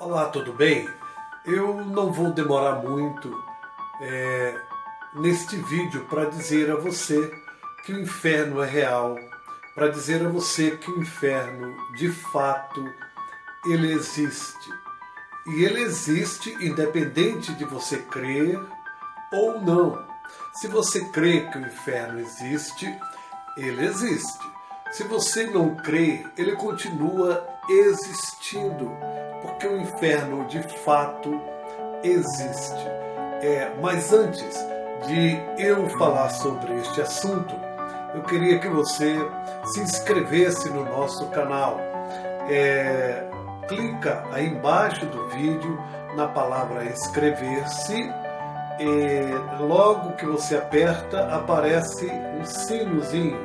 Olá, tudo bem? Eu não vou demorar muito neste vídeo para dizer a você que o inferno é real, para dizer a você que o inferno, de fato, ele existe. E ele existe independente de você crer ou não. Se você crê que o inferno existe, ele existe. Se você não crê, ele continua existindo, porque o inferno de fato existe. Mas antes de eu falar sobre este assunto, eu queria que você se inscrevesse no nosso canal. Clica aí embaixo do vídeo na palavra inscrever-se e logo que você aperta aparece um sinozinho.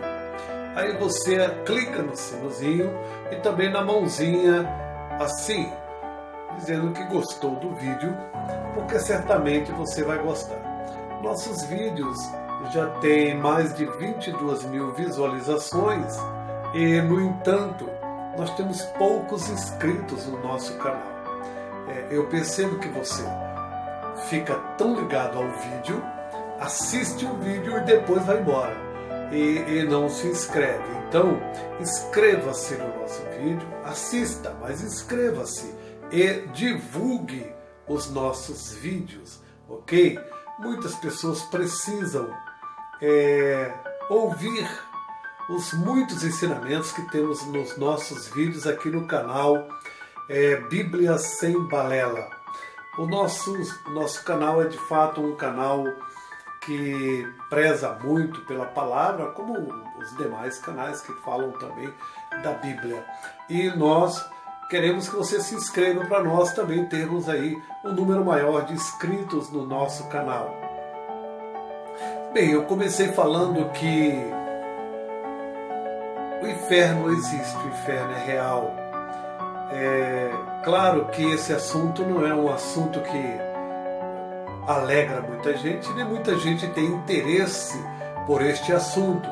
Aí você clica no sinozinho e também na mãozinha assim, dizendo que gostou do vídeo, porque certamente você vai gostar. Nossos vídeos já têm mais de 22 mil visualizações e, no entanto, nós temos poucos inscritos no nosso canal. Eu percebo que você fica tão ligado ao vídeo, assiste o vídeo e depois vai embora e não se inscreve. Então, inscreva-se no nosso vídeo, assista, mas inscreva-se e divulgue os nossos vídeos, ok? Muitas pessoas precisam ouvir os muitos ensinamentos que temos nos nossos vídeos aqui no canal Bíblia Sem Balela. O nosso canal é de fato um canal que preza muito pela palavra, como os demais canais que falam também da Bíblia. E nós queremos que você se inscreva para nós também termos aí um número maior de inscritos no nosso canal. Bem, eu comecei falando que o inferno existe, o inferno é real. Claro que esse assunto não é um assunto que alegra muita gente, nem muita gente tem interesse por este assunto.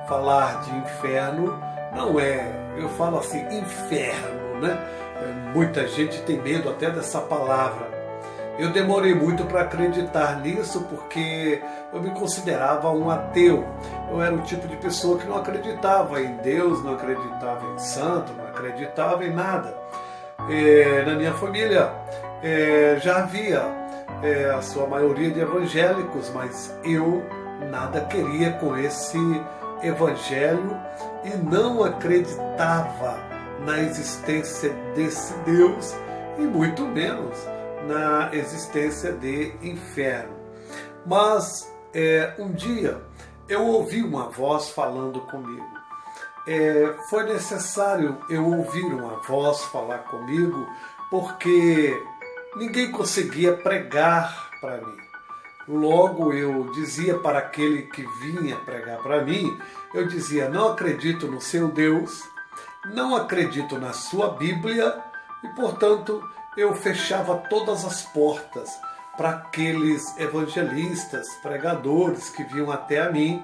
Falar de inferno não eu falo assim, inferno, né? Muita gente tem medo até dessa palavra. Eu demorei muito para acreditar nisso porque eu me considerava um ateu. Eu era o tipo de pessoa que não acreditava em Deus, não acreditava em santo, não acreditava em nada. Na minha família já havia a sua maioria de evangélicos, mas eu nada queria com esse evangelho e não acreditava na existência desse Deus e muito menos na existência de inferno. Mas um dia eu ouvi uma voz falando comigo. Foi necessário eu ouvir uma voz falar comigo porque ninguém conseguia pregar para mim. Logo eu dizia para aquele que vinha pregar para mim, eu dizia: não acredito no seu Deus, não acredito na sua Bíblia e, portanto, eu fechava todas as portas para aqueles evangelistas, pregadores que vinham até a mim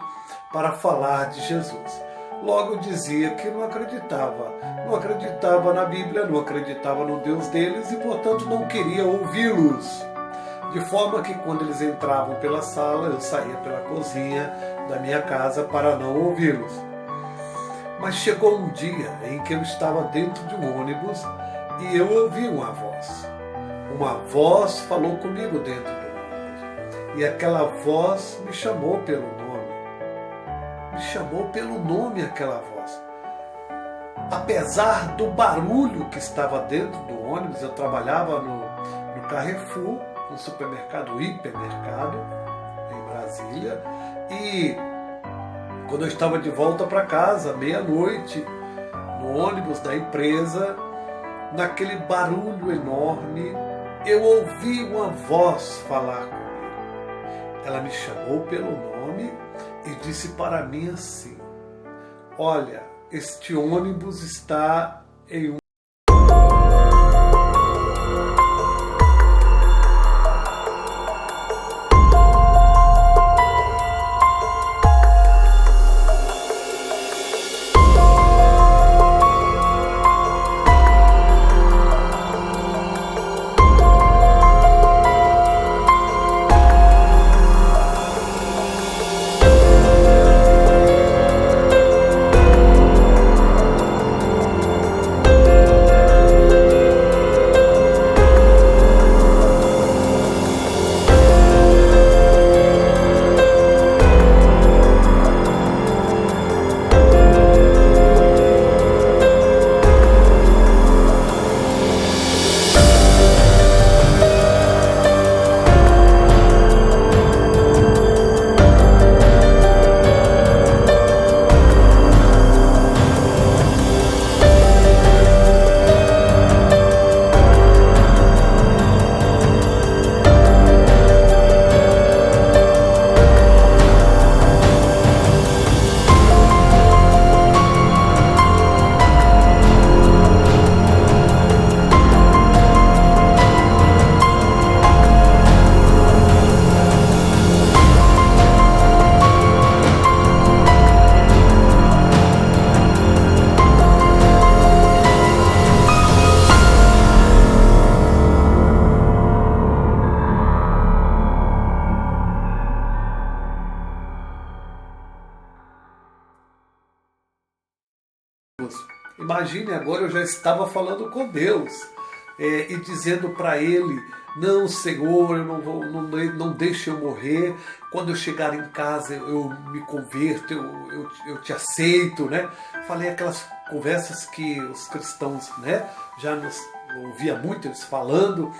para falar de Jesus. Logo eu dizia que não acreditava na Bíblia, não acreditava no Deus deles e, portanto, não queria ouvi-los. De forma que quando eles entravam pela sala, eu saía pela cozinha da minha casa para não ouvi-los. Mas chegou um dia em que eu estava dentro de um ônibus e eu ouvi uma voz. Uma voz falou comigo dentro do ônibus. E aquela voz me chamou pelo nome. Me chamou pelo nome aquela voz. Apesar do barulho que estava dentro do ônibus, eu trabalhava no Carrefour, no supermercado hipermercado, em Brasília, e quando eu estava de volta para casa, meia-noite, no ônibus da empresa, naquele barulho enorme, eu ouvi uma voz falar comigo. Ela me chamou pelo nome e disse para mim assim: olha, este ônibus está em um imagine agora, eu já estava falando com Deus e dizendo para Ele: não, Senhor, eu não vou, não deixe eu morrer. Quando eu chegar em casa eu me converto, eu te aceito, né? Falei aquelas conversas que os cristãos, né, já nos ouvia muito eles falando.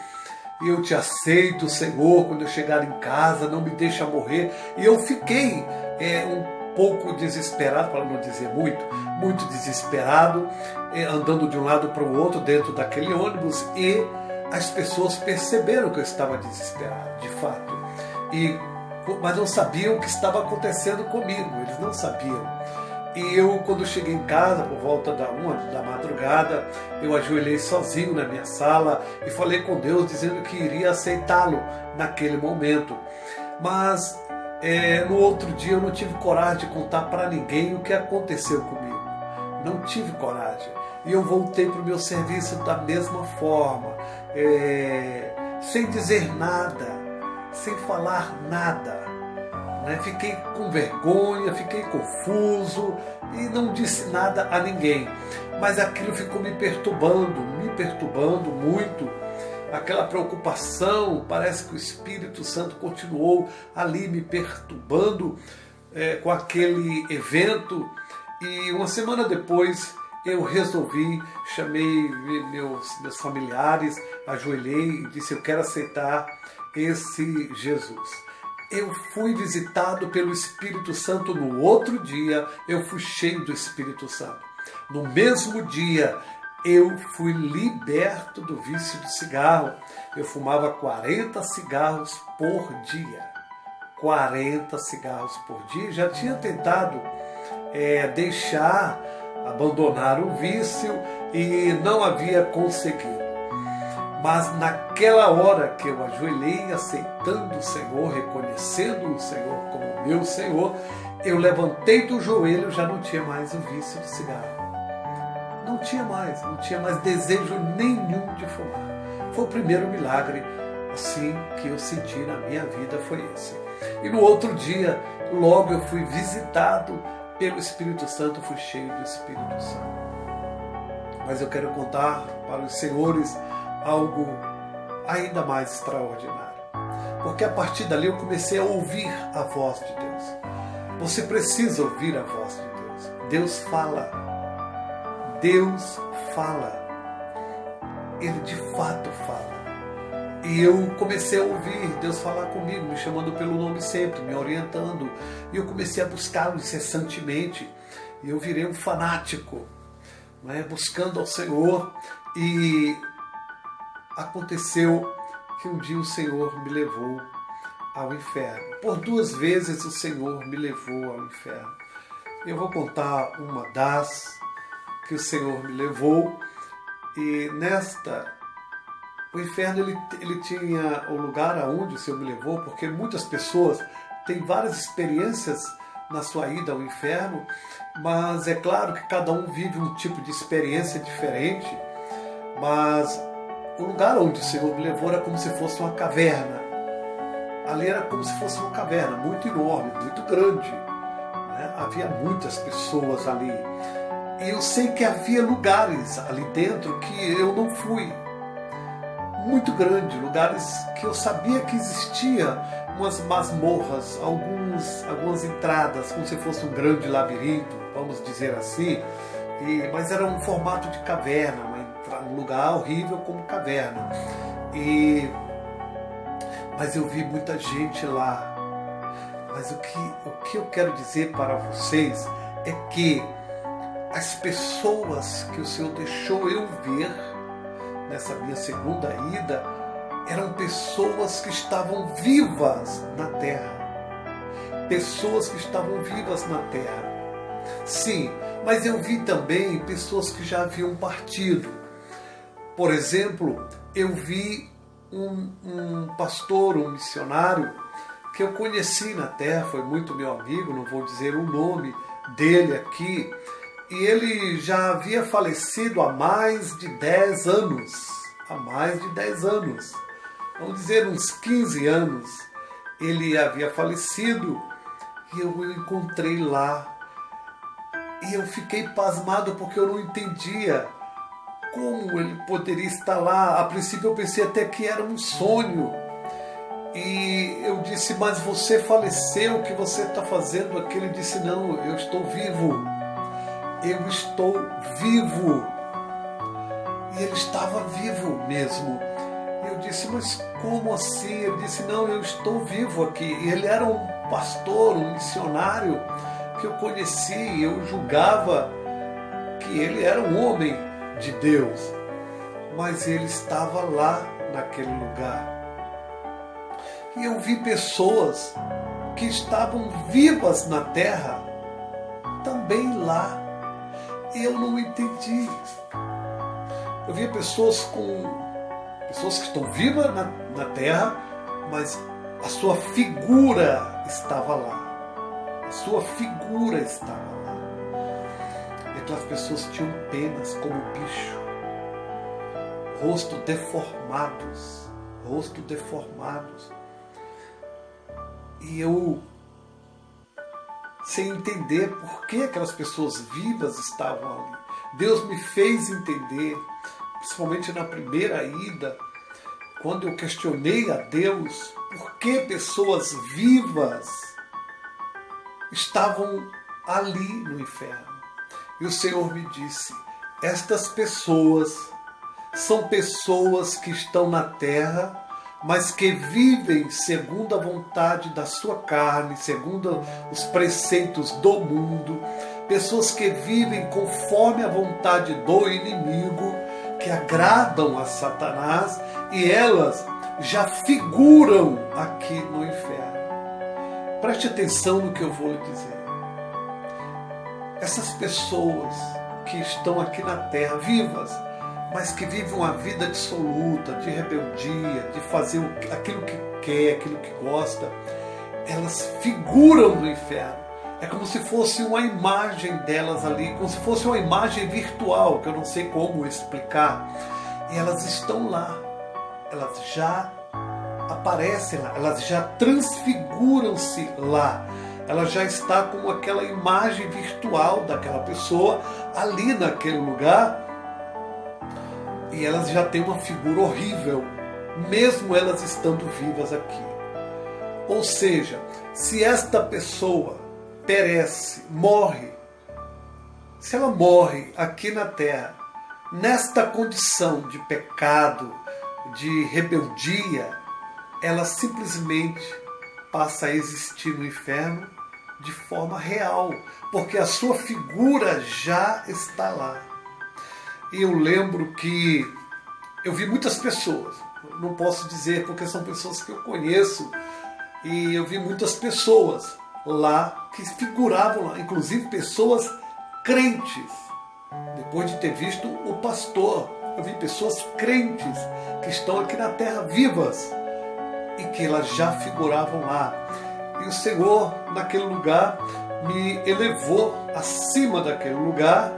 E eu te aceito, Senhor, quando eu chegar em casa, não me deixa morrer. E eu fiquei um pouco desesperado, para não dizer muito desesperado, andando de um lado para o outro dentro daquele ônibus, e as pessoas perceberam que eu estava desesperado, de fato. Mas não sabiam o que estava acontecendo comigo, eles não sabiam. E eu, quando cheguei em casa, por volta da 1 da madrugada, eu ajoelhei sozinho na minha sala e falei com Deus, dizendo que iria aceitá-lo naquele momento. Mas no outro dia eu não tive coragem de contar para ninguém o que aconteceu comigo. Não tive coragem. E eu voltei para o meu serviço da mesma forma, sem dizer nada, sem falar nada. Fiquei com vergonha, fiquei confuso e não disse nada a ninguém. Mas aquilo ficou me perturbando muito. Aquela preocupação, parece que o Espírito Santo continuou ali me perturbando com aquele evento. E uma semana depois eu resolvi, chamei meus familiares, ajoelhei e disse: eu quero aceitar esse Jesus. Eu fui visitado pelo Espírito Santo no outro dia, eu fui cheio do Espírito Santo. No mesmo dia, eu fui liberto do vício de cigarro. Eu fumava 40 cigarros por dia. 40 cigarros por dia. Já tinha tentado abandonar o vício e não havia conseguido. Mas naquela hora que eu ajoelhei, aceitando o Senhor, reconhecendo o Senhor como meu Senhor, eu levantei do joelho, já não tinha mais o vício de cigarro. Não tinha mais desejo nenhum de fumar. Foi o primeiro milagre assim que eu senti na minha vida, foi esse. E no outro dia, logo eu fui visitado pelo Espírito Santo, fui cheio do Espírito Santo. Mas eu quero contar para os senhores algo ainda mais extraordinário. Porque a partir dali eu comecei a ouvir a voz de Deus. Você precisa ouvir a voz de Deus. Deus fala. Deus fala. Ele de fato fala. E eu comecei a ouvir Deus falar comigo, me chamando pelo nome sempre, me orientando. E eu comecei a buscá-lo incessantemente. E eu virei um fanático, buscando ao Senhor. E aconteceu que um dia o Senhor me levou ao inferno. Por 2 vezes o Senhor me levou ao inferno. Eu vou contar uma das que o Senhor me levou. E o inferno ele tinha o lugar aonde o Senhor me levou, porque muitas pessoas têm várias experiências na sua ida ao inferno, mas é claro que cada um vive um tipo de experiência diferente. Mas o lugar onde o Senhor me levou era como se fosse uma caverna. Ali era como se fosse uma caverna, muito enorme, muito grande. Havia muitas pessoas ali. E eu sei que havia lugares ali dentro que eu não fui. Muito grande, lugares que eu sabia que existia umas masmorras, algumas entradas, como se fosse um grande labirinto, vamos dizer assim. Mas era um formato de caverna, um lugar horrível como caverna. Mas eu vi muita gente lá. Mas o que eu quero dizer para vocês é que as pessoas que o Senhor deixou eu ver nessa minha segunda ida eram pessoas que estavam vivas na terra. Pessoas que estavam vivas na terra. Sim, mas eu vi também pessoas que já haviam partido. Por exemplo, eu vi um pastor, um missionário, que eu conheci na terra, foi muito meu amigo, não vou dizer o nome dele aqui, e ele já havia falecido há mais de 10 anos. Há mais de 10 anos. Vamos dizer uns 15 anos. Ele havia falecido e eu o encontrei lá. E eu fiquei pasmado porque eu não entendia como ele poderia estar lá. A princípio eu pensei até que era um sonho. E eu disse, mas você faleceu, o que você está fazendo aqui? Ele disse, não, eu estou vivo. Eu estou vivo. E ele estava vivo mesmo. E eu disse, mas como assim? Ele disse, não, eu estou vivo aqui. E ele era um pastor, um missionário que eu conheci. Eu julgava que ele era um homem de Deus. Mas ele estava lá naquele lugar. E eu vi pessoas que estavam vivas na terra também lá. E eu não entendi. Eu via pessoas que estão vivas na terra, mas a sua figura estava lá. A sua figura estava lá. E aquelas pessoas tinham penas como bicho. Rosto deformados. E eu, sem entender por que aquelas pessoas vivas estavam ali, Deus me fez entender, principalmente na primeira ida, quando eu questionei a Deus por que pessoas vivas estavam ali no inferno. E o Senhor me disse, estas pessoas são pessoas que estão na terra, mas que vivem segundo a vontade da sua carne, segundo os preceitos do mundo, pessoas que vivem conforme a vontade do inimigo, que agradam a Satanás, e elas já figuram aqui no inferno. Preste atenção no que eu vou lhe dizer. Essas pessoas que estão aqui na terra, vivas, mas que vivem uma vida dissoluta, de rebeldia, de fazer aquilo que quer, aquilo que gosta, elas figuram no inferno. É como se fosse uma imagem delas ali, como se fosse uma imagem virtual, que eu não sei como explicar. E elas estão lá, elas já aparecem lá, elas já transfiguram-se lá. Ela já está como aquela imagem virtual daquela pessoa ali naquele lugar. E elas já têm uma figura horrível, mesmo elas estando vivas aqui. Ou seja, se esta pessoa perece, morre, se ela morre aqui na terra, nesta condição de pecado, de rebeldia, ela simplesmente passa a existir no inferno de forma real, porque a sua figura já está lá. E eu lembro que eu vi muitas pessoas, não posso dizer porque são pessoas que eu conheço, e eu vi muitas pessoas lá que figuravam lá, inclusive pessoas crentes. Depois de ter visto o pastor, eu vi pessoas crentes que estão aqui na terra vivas e que elas já figuravam lá. E o Senhor, naquele lugar, me elevou acima daquele lugar,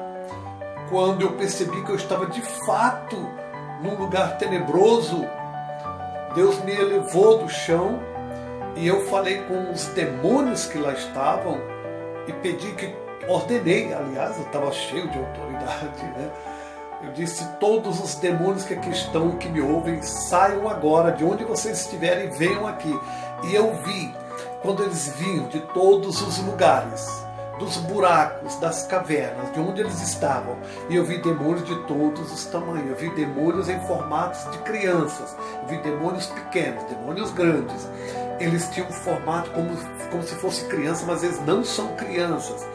quando eu percebi que eu estava de fato num lugar tenebroso. Deus me elevou do chão e eu falei com os demônios que lá estavam e pedi que, ordenei, aliás, eu estava cheio de autoridade, né? Eu disse, todos os demônios que aqui estão, que me ouvem, saiam agora, de onde vocês estiverem, venham aqui. E eu vi, quando eles vinham de todos os lugares, dos buracos, das cavernas, de onde eles estavam. E eu vi demônios de todos os tamanhos. Eu vi demônios em formatos de crianças. Eu vi demônios pequenos, demônios grandes. Eles tinham um formato como se fosse criança, mas eles não são crianças.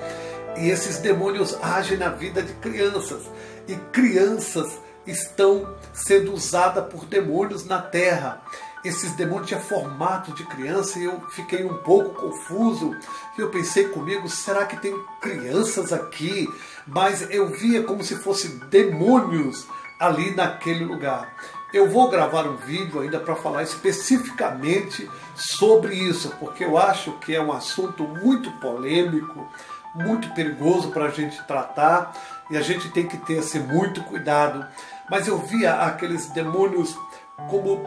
E esses demônios agem na vida de crianças. E crianças estão sendo usadas por demônios na terra. Esses demônios tinham formato de criança e eu fiquei um pouco confuso. E eu pensei comigo, será que tem crianças aqui? Mas eu via como se fossem demônios ali naquele lugar. Eu vou gravar um vídeo ainda para falar especificamente sobre isso, porque eu acho que é um assunto muito polêmico, muito perigoso para a gente tratar, e a gente tem que ter assim, muito cuidado. Mas eu via aqueles demônios como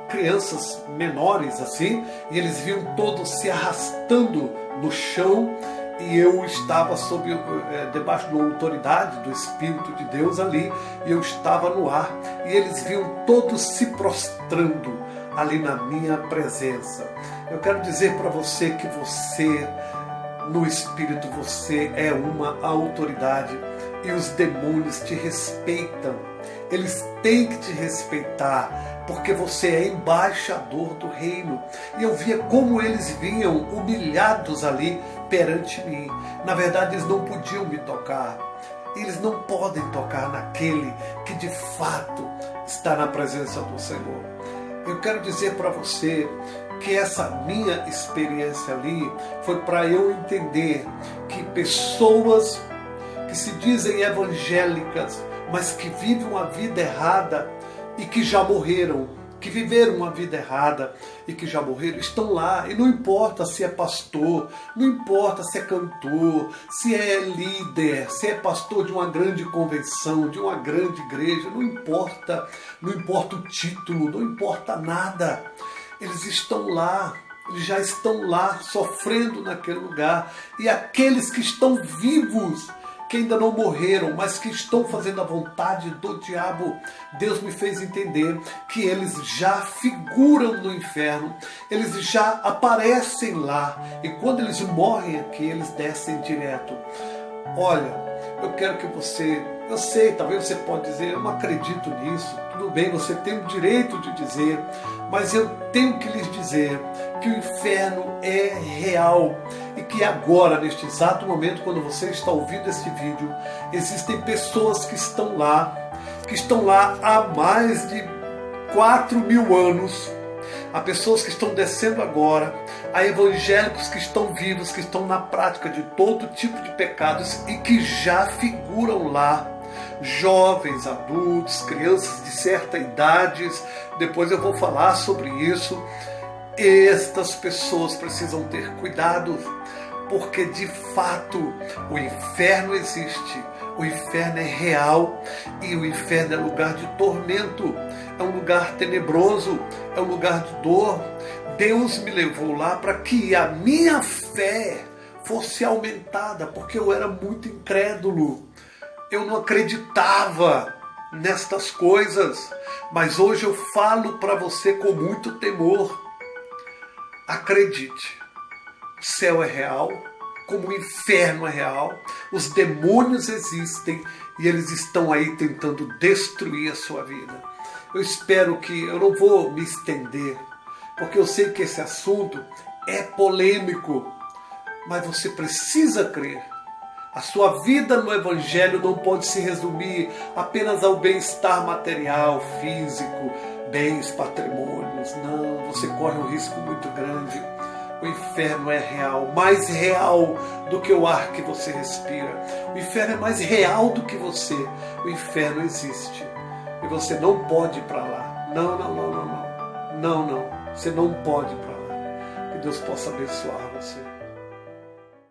crianças menores assim, e eles vinham todos se arrastando no chão, e eu estava debaixo de uma autoridade do Espírito de Deus ali, e eu estava no ar, e eles viam todos se prostrando ali na minha presença. Eu quero dizer para você que você, no Espírito, você é uma autoridade, e os demônios te respeitam. Eles têm que te respeitar, porque você é embaixador do reino. E eu via como eles vinham humilhados ali perante mim. Na verdade, eles não podiam me tocar. Eles não podem tocar naquele que de fato está na presença do Senhor. Eu quero dizer para você que essa minha experiência ali foi para eu entender que pessoas que se dizem evangélicas, mas que vivem uma vida errada e que já morreram, que viveram uma vida errada e que já morreram, estão lá. E não importa se é pastor, não importa se é cantor, se é líder, se é pastor de uma grande convenção, de uma grande igreja, não importa o título, não importa nada. Eles estão lá, eles já estão lá, sofrendo naquele lugar. E aqueles que estão vivos, que ainda não morreram, mas que estão fazendo a vontade do diabo, Deus me fez entender que eles já figuram no inferno, eles já aparecem lá, e quando eles morrem aqui, eles descem direto. Olha, eu quero que você, eu sei, talvez você pode dizer, eu não acredito nisso, tudo bem, você tem o direito de dizer, mas eu tenho que lhes dizer que o inferno é real e que agora, neste exato momento, quando você está ouvindo este vídeo, existem pessoas que estão lá há mais de 4.000 anos. Há pessoas que estão descendo agora, há evangélicos que estão vivos, que estão na prática de todo tipo de pecados e que já figuram lá. Jovens, adultos, crianças de certa idade, depois eu vou falar sobre isso. Estas pessoas precisam ter cuidado, porque de fato o inferno existe, o inferno é real e o inferno é lugar de tormento, é um lugar tenebroso, é um lugar de dor. Deus me levou lá para que a minha fé fosse aumentada, porque eu era muito incrédulo, eu não acreditava nestas coisas, mas hoje eu falo para você com muito temor. Acredite, o céu é real, como o inferno é real, os demônios existem e eles estão aí tentando destruir a sua vida. Eu espero que, eu não vou me estender, porque eu sei que esse assunto é polêmico, mas você precisa crer. A sua vida no Evangelho não pode se resumir apenas ao bem-estar material, físico, bens, patrimônios. Não, você corre um risco muito grande. O inferno é real, mais real do que o ar que você respira. O inferno é mais real do que você. O inferno existe. E você não pode ir para lá. Não, não, não, não, não. Não, não. Você não pode ir para lá. Que Deus possa abençoar você.